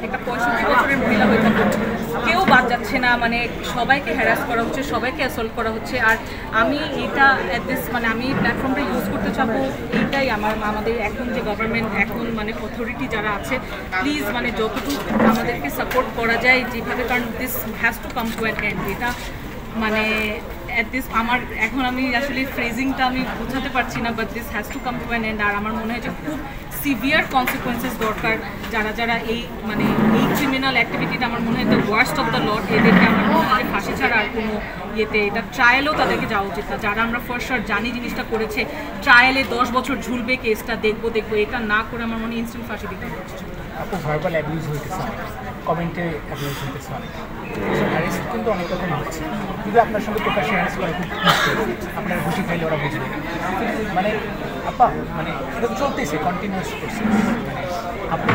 একটা 65 বছরের মহিলা হয়ে থাকুক কেউ বাদ যাচ্ছে না, মানে সবাইকে হ্যারাস করা হচ্ছে, সবাইকে অ্যাসল্ট করা হচ্ছে। আর আমি এটা মানে আমি প্ল্যাটফর্মটা ইউজ করতে চাবো, এইটাই আমাদের এখন যে গভর্নমেন্ট, এখন মানে অথরিটি যারা আছে, প্লিজ মানে যতটুকু আমাদেরকে সাপোর্ট করা যায় যেভাবে, কারণ this has to come to an end. এটা মানে আমার এখন আমি আসলে ফ্রেজিংটা আমি বোঝাতে পারছি না, but this has to come to an end. আর আমার মনে হয় যে খুব সিভিয়ার কনসিকুয়েন্সেস দরকার। যারা এই মানে এই ক্রিমিনাল অ্যাক্টিভিটিটা আমার মনে হয় the worst of the lot, এদেরকে আমার মনে হয় ফাঁসি ছাড়া আর কোনো ইয়েতে এটা ট্রায়ালেও তাদেরকে যাওয়া উচিত না। যারা আমরা ফার্স্ট শট জানি জিনিসটা করেছে, ট্রায়ালে 10 বছর ঝুলবে, কেসটা দেখবো, এটা না করে আমার মনে হয় ইনস্ট্যান্ট ফাঁসি দিতে হচ্ছে। আপু ভার্বাল অ্যাবিউজ হইতেছে, কমেন্টে অ্যাবিউজ হইতেছে অনেক, হ্যারেস কিন্তু অনেক রকম হচ্ছে, কিন্তু আপনার সঙ্গে প্রকাশ্যে হ্যারেস করা খুব আপনার খুশি খাইলে ওরা বুঝবে, মানে আপা মানে এটা তো চলতেছে, কন্টিনিউয়াস করছে, মানে আপনি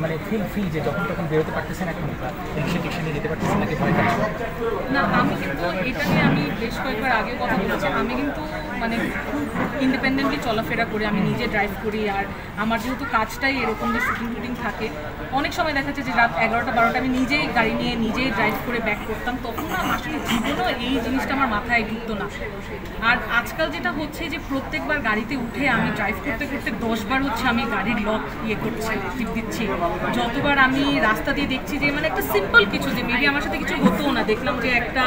মানে ফ্রি যে যখন তখন বেরোতে পারতেছেন, এখন ইলেকশনে যেতে পারতেছেন নাকি ভয় পাচ্ছেন? না, আমি কিন্তু এটা নিয়ে আমি বেশ কয়েকবার আগেও কথা বলেছি, আমি কিন্তু মানে খুব ইন্ডিপেন্ডেন্টলি চলাফেরা করি, আমি নিজে ড্রাইভ করি। আর আমার যেহেতু কাজটাই এরকম যে শুটিং থাকে, অনেক সময় দেখা যাচ্ছে যে রাত 11টা 12টা আমি নিজেই গাড়ি নিয়ে নিজেই ড্রাইভ করে ব্যাক করতাম, তখন না আসলে জীবনেও এই জিনিসটা আমার মাথায় ঢুকতো না। আর আজকাল যেটা হচ্ছে যে প্রত্যেকবার গাড়িতে উঠে আমি ড্রাইভ করতে করতে 10 বার হচ্ছে আমি গাড়ির লক করছি, টিপ দিচ্ছি। যতবার আমি রাস্তা দিয়ে দেখছি যে মানে একটা সিম্পল কিছু, যে মেবি আমার সাথে কিছু হতোও না, দেখলাম যে একটা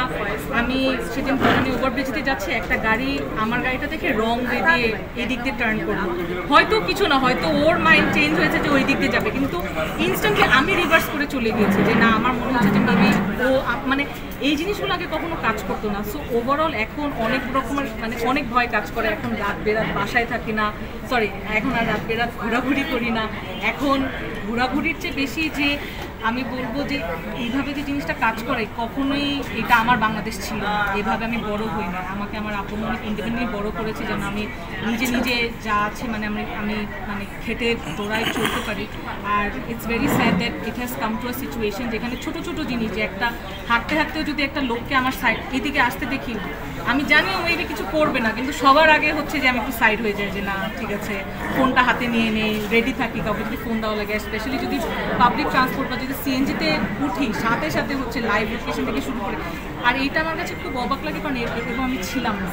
আমি সেদিন আমি ওভারব্রিজে যাচ্ছি, একটা গাড়ি আমার গাড়িটা দেখে রং ওয়ে দিয়ে এই দিক দিয়ে টার্ন করলো, হয়তো কিছু না, হয়তো ওর মাইন্ড চেঞ্জ হয়েছে যে ওই দিক দিয়ে যাবে, কিন্তু ইনস্ট্যান্টলি আমি রিভার্স করে চলে গিয়েছি যে না, আমার মনে হচ্ছে যে মেবি ও মানে এই জিনিসগুলো আগে কখনো কাজ করতো না। সো ওভারঅল এখন অনেক রকমের মানে অনেক ভয় কাজ করে। এখন রাত বেরাত বাসায় থাকি না, সরি এখন আর রাত বেরাত ঘোরাঘুরি করি না। এখন ঘোরাঘুরির চেয়ে বেশি যে আমি বলবো যে এইভাবে যে জিনিসটা কাজ করে, কখনোই এটা আমার বাংলাদেশ ছিল না, এভাবে আমি বড় হই না। আমাকে আমার আপন অনেক ইন্ডিপেন্ডেন্টলি বড় করেছে যেন আমি নিজে যা আছে মানে আমি মানে খেটে দৌড়াই চলতে পারি। আর it's very sad that it has come to a situation যেখানে ছোটো ছোটো জিনিস, যে একটা হাঁটতেও যদি একটা লোককে আমার সাইড এদিকে আসতে দেখি, আমি জানি ও মেবি কিছু করবে না, কিন্তু সবার আগে হচ্ছে যে আমি একটু সাইড হয়ে যাই যে না ঠিক আছে, ফোনটা হাতে নিয়ে নেই, রেডি থাকি, কাউকে যদি ফোন দেওয়া লাগে, স্পেশালি যদি পাবলিক ট্রান্সপোর্ট বা যদি সিএনজিতে উঠি, সাথে সাথে হচ্ছে লাইভ লোকেশন থেকে শুরু করে। আর এইটা আমার কাছে খুব অবাক লাগে, কারণ এরকম আমি ছিলাম না।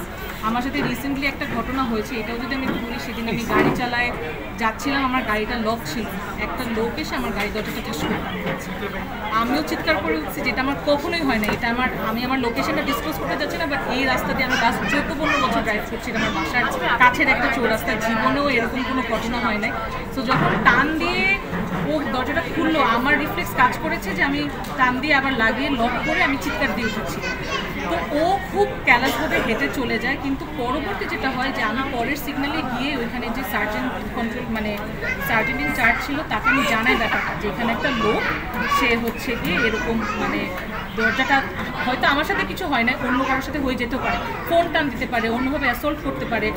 আমার সাথে রিসেন্টলি একটা ঘটনা হয়েছে, এটাও যদি আমি একটু বলি। সেদিন আমি গাড়ি চালায় যাচ্ছিলাম, আমার গাড়িটা লক ছিল, একটা লোক এসে আমার গাড়ি দরজাটা ঠাস করে দিয়েছে। আমিও চিৎকার করে উঠছি, যেটা আমার কখনোই হয় না। এটা আমি আমার লোকেশনটা ডিসক্লোজ করতে যাচ্ছি না, বাট এই রাস্তা দিয়ে আমি লাস্ট 14-15 বছর ড্রাইভ করছি, আমার বাসার কাছের একটা চৌরাস্তা, জীবনেও এরকম কোনো ঘটনা হয় নাই। তো যখন টান দিয়ে ও দরজাটা খুললো, আমার রিফ্লেক্স কাজ করেছে যে আমি টান দিয়ে আবার লাগিয়ে লক করে আমি চিৎকার দিয়ে উঠেছি। তো ও খুব ক্যালাসভাবে হেঁটে চলে যায়, কিন্তু পরবর্তী যেটা হয় যে আমি পরের সিগন্যালে গিয়ে ওইখানে যে সার্জেন্ট কন্ট্রোল মানে সার্জেন্ট ইন চার্জ ছিল, তাকে আমি জানাই ব্যাপারটা যে এখানে একটা লোক, সে হচ্ছে গিয়ে এরকম মানে দরজাটা হয়তো আমার সাথে কিছু হয় না, অন্য কারোর সাথে হয়ে যেতেও পারে, ফোন টান দিতে পারে, অন্যভাবে অ্যাসল্ট করতে পারে,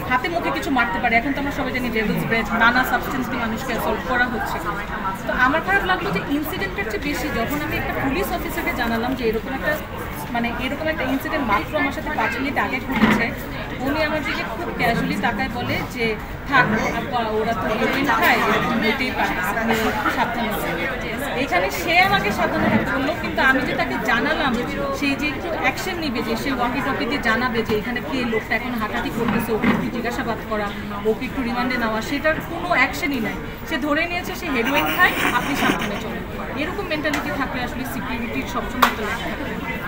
হাতে মুখে কিছু মারতে পারে। এখন তো আমরা সবাই জানি ডেভিলস ব্রেথ, নানা সাবস্টেন্স দিয়ে মানুষকে অ্যাসল্ট করা হচ্ছে। তো আমার খারাপ লাগলো যে ইনসিডেন্টের চেয়ে বেশি যখন আমি একটা পুলিশ অফিসারকে জানালাম যে এরকম একটা ইনসিডেন্ট মাত্র আমার সাথে 5 মিনিট আগে ঘটেছে, উনি আমার দিকে খুব ক্যাজুয়ালি তাকায় বলে যে থাক আপা, ওরা তো হেরোইন খায়, এরকম হতেই পারে, আপনি সাবধানে। এখানে সে আমাকে সাবধানে থাকতে বললো, কিন্তু আমি যে তাকে জানালাম সেই যে একটু অ্যাকশন নিবে, যে সে ওয়াকি টকি দিয়ে জানাবে যে এখানে কি লোকটা এখন হাঁটাহাঁটি করতেছে, ওকে একটু জিজ্ঞাসাবাদ করা, ওকে একটু রিমান্ডে নেওয়া, সেটার কোনো অ্যাকশনই নাই। সে ধরে নিয়েছে সে হেরোইন খায়, আপনি সাবধানে চলেন। এরকম মেন্টালিটি থাকলে আসলে সিকিউরিটির সবসময় একটা লাইন থাকে।